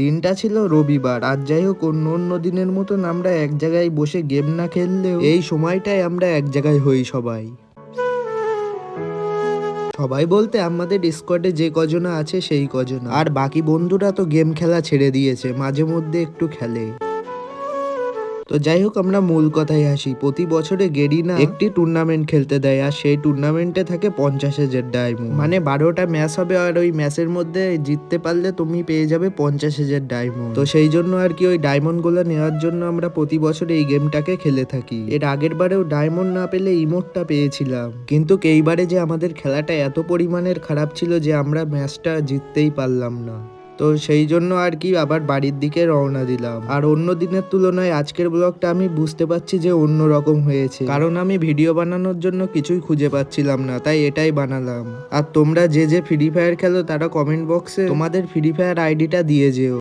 দিনটা ছিল রবিবার। আর যাই হোক, অন্য অন্য দিনের মতন আমরা এক জায়গায় বসে গেম না খেললেও এই সময়টায় আমরা এক জায়গায় হই সবাই। সবাই বলতে আমাদের স্কোয়াডে যে কজনা আছে সেই কজনা, আর বাকি বন্ধুরা তো গেম খেলা ছেড়ে দিয়েছে, মাঝে মধ্যে একটু খেলে। তো যাই হোক, আমরা মূল কথায় আসি। প্রতি বছরে গেরিনা একটি টুর্নামেন্ট খেলতে দেয়, আর সেই টুর্নামেন্টে থাকে 50,000 ডায়মন্ড। মানে 12টা ম্যাচ হবে, আর ওই ম্যাচের মধ্যে জিততে পারলে তুমি পেয়ে যাবে 50,000 ডায়মন্ড। তো সেই জন্য আর কি ওই ডায়মন্ড গুলো নেওয়ার জন্য আমরা প্রতি বছরে এই গেমটাকে খেলে থাকি। এর আগের বারেও ডায়মন্ড না পেলে ইমোটটা পেয়েছিলাম, কিন্তু এইবারে যে আমাদের খেলাটা এত পরিমাণের খারাপ ছিল যে আমরা ম্যাচটা জিততেই পারলাম না। তো সেই জন্য আর কি আবার বাড়ির দিকে রওনা দিলাম। আর অন্য দিনের তুলনায় আজকের ব্লগটা আমি বুঝতে পারছি যে অন্য রকম হয়েছে, কারণ আমি ভিডিও বানানোর জন্য কিছুই খুঁজে পাচ্ছিলাম না, তাই এটাই বানালাম। আর তোমরা যে যে ফ্রি ফায়ার খেলো তারা কমেন্ট বক্সে তোমাদের ফ্রি ফায়ার আইডিটা দিয়ে যেও।